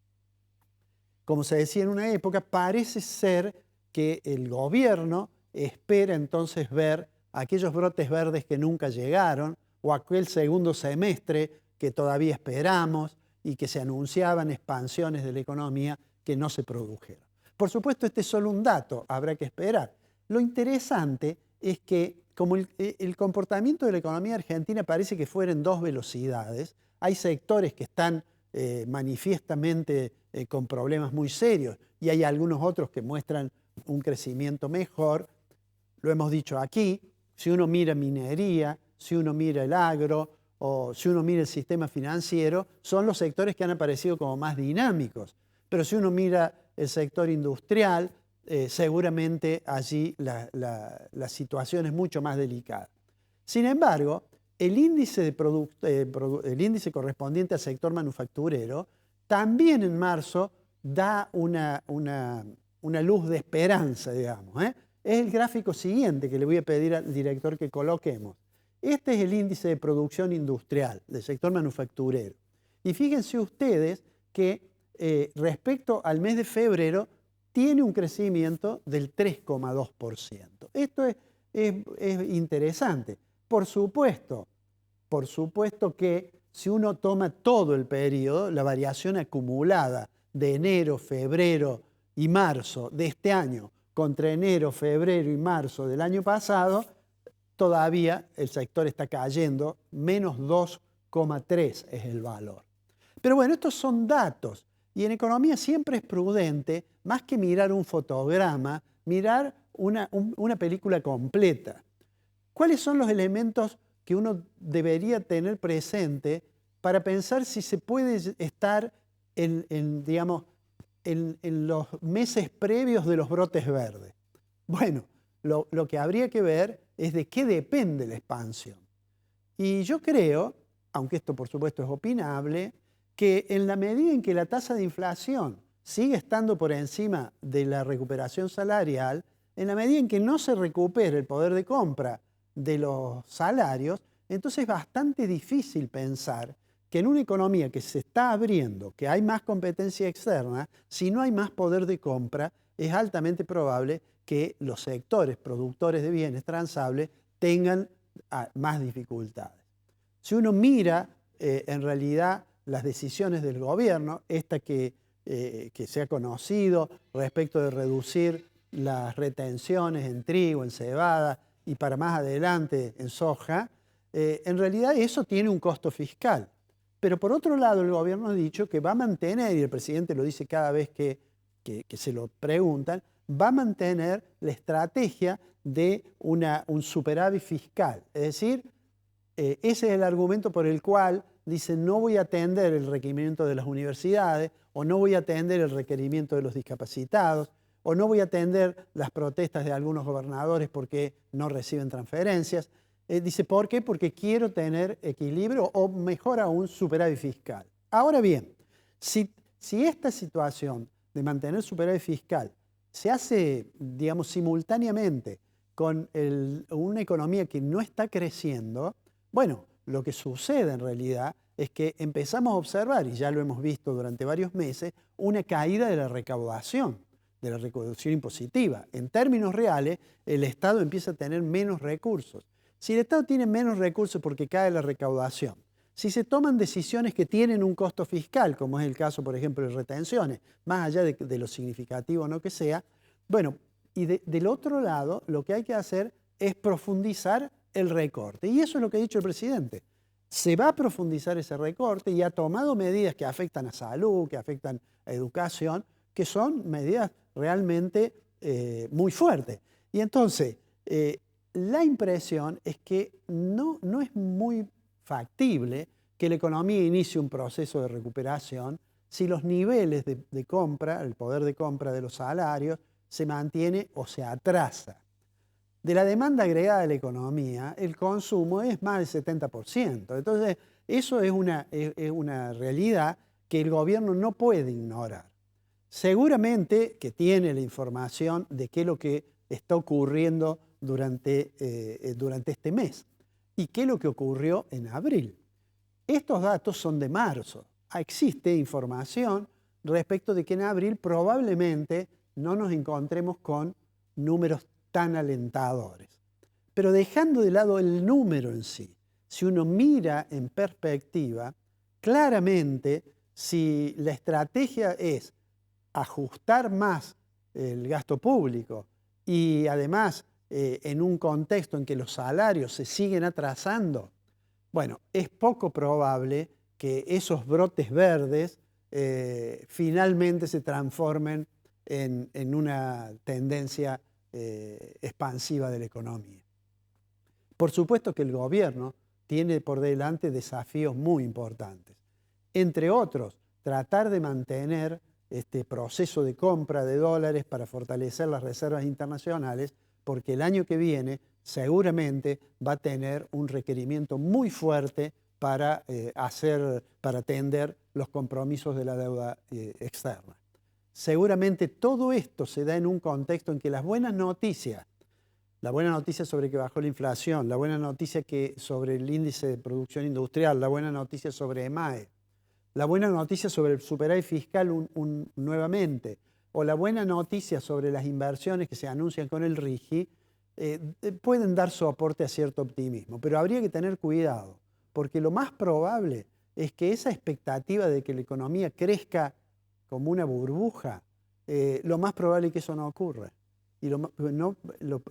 Como se decía en una época, parece ser que el gobierno espera entonces ver aquellos brotes verdes que nunca llegaron o aquel segundo semestre que todavía esperamos y que se anunciaban expansiones de la economía que no se produjeron. Por supuesto, este es solo un dato, habrá que esperar. Lo interesante es que como el comportamiento de la economía argentina parece que fuera en dos velocidades, hay sectores que están manifiestamente con problemas muy serios y hay algunos otros que muestran un crecimiento mejor. Lo hemos dicho aquí, si uno mira minería, si uno mira el agro o si uno mira el sistema financiero, son los sectores que han aparecido como más dinámicos. Pero si uno mira el sector industrial, seguramente allí la situación es mucho más delicada. Sin embargo, el índice correspondiente al sector manufacturero también en marzo da una luz de esperanza, digamos. Es el gráfico siguiente que le voy a pedir al director que coloquemos. Este es el índice de producción industrial del sector manufacturero. Y fíjense ustedes que respecto al mes de febrero tiene un crecimiento del 3,2%. Esto es interesante. Por supuesto que si uno toma todo el periodo, la variación acumulada de enero, febrero y marzo de este año contra enero, febrero y marzo del año pasado, todavía el sector está cayendo, menos 2,3 es el valor. Pero bueno, estos son datos y en economía siempre es prudente, más que mirar un fotograma, mirar una película completa. ¿Cuáles son los elementos que uno debería tener presente para pensar si se puede estar en los meses previos de los brotes verdes? Bueno, lo que habría que ver es de qué depende la expansión. Y yo creo, aunque esto por supuesto es opinable, que en la medida en que la tasa de inflación sigue estando por encima de la recuperación salarial, en la medida en que no se recupere el poder de compra de los salarios, entonces es bastante difícil pensar que en una economía que se está abriendo, que hay más competencia externa, si no hay más poder de compra, es altamente probable que los sectores productores de bienes transables tengan más dificultades. Si uno mira en realidad las decisiones del gobierno, esta que se ha conocido respecto de reducir las retenciones en trigo, en cebada y para más adelante en soja, en realidad eso tiene un costo fiscal. Pero por otro lado el gobierno ha dicho que va a mantener, y el presidente lo dice cada vez que se lo preguntan, va a mantener la estrategia de un superávit fiscal. Es decir, ese es el argumento por el cual dice no voy a atender el requerimiento de las universidades, o no voy a atender el requerimiento de los discapacitados, o no voy a atender las protestas de algunos gobernadores porque no reciben transferencias. Dice, ¿por qué? Porque quiero tener equilibrio o mejor aún superávit fiscal. Ahora bien, si esta situación de mantener superávit fiscal se hace, digamos, simultáneamente con una economía que no está creciendo, bueno, lo que sucede en realidad es que empezamos a observar, y ya lo hemos visto durante varios meses, una caída de la recaudación impositiva. En términos reales, el Estado empieza a tener menos recursos. Si el Estado tiene menos recursos porque cae la recaudación, si se toman decisiones que tienen un costo fiscal, como es el caso, por ejemplo, de retenciones, más allá de lo significativo o no que sea, bueno, y del otro lado, lo que hay que hacer es profundizar el recorte. Y eso es lo que ha dicho el presidente. Se va a profundizar ese recorte y ha tomado medidas que afectan a salud, que afectan a educación, que son medidas realmente muy fuertes. Y entonces, la impresión es que no es muy factible que la economía inicie un proceso de recuperación si los niveles de compra, el poder de compra de los salarios, se mantiene o se atrasa. De la demanda agregada de la economía, el consumo es más del 70%. Entonces, eso es una realidad que el gobierno no puede ignorar. Seguramente que tiene la información de qué es lo que está ocurriendo durante este mes y qué es lo que ocurrió en abril. Estos datos son de marzo. Existe información respecto de que en abril probablemente no nos encontremos con números tan alentadores. Pero dejando de lado el número en sí, si uno mira en perspectiva, claramente si la estrategia es ajustar más el gasto público y además en un contexto en que los salarios se siguen atrasando, bueno, es poco probable que esos brotes verdes finalmente se transformen en una tendencia expansiva de la economía. Por supuesto que el gobierno tiene por delante desafíos muy importantes. Entre otros, tratar de mantener este proceso de compra de dólares para fortalecer las reservas internacionales, porque el año que viene seguramente va a tener un requerimiento muy fuerte para atender los compromisos de la deuda externa. Seguramente todo esto se da en un contexto en que las buenas noticias, la buena noticia sobre que bajó la inflación, la buena noticia sobre el índice de producción industrial, la buena noticia sobre EMAE, la buena noticia sobre el superávit fiscal nuevamente, o la buena noticia sobre las inversiones que se anuncian con el RIGI, pueden dar soporte a cierto optimismo. Pero habría que tener cuidado, porque lo más probable es que esa expectativa de que la economía crezca como una burbuja, lo más probable es que eso no ocurra. Y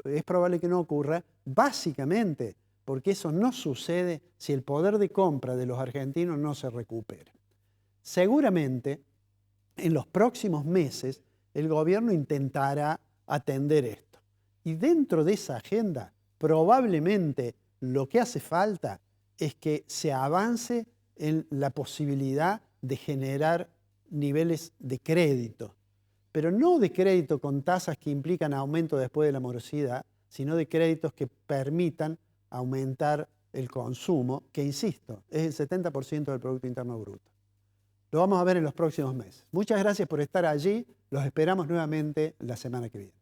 es probable que no ocurra básicamente porque eso no sucede si el poder de compra de los argentinos no se recupera. Seguramente, en los próximos meses, el gobierno intentará atender esto. Y dentro de esa agenda, probablemente lo que hace falta es que se avance en la posibilidad de generar niveles de crédito, pero no de crédito con tasas que implican aumento después de la morosidad, sino de créditos que permitan aumentar el consumo, que insisto, es el 70% del Producto Interno Bruto. Lo vamos a ver en los próximos meses. Muchas gracias por estar allí. Los esperamos nuevamente la semana que viene.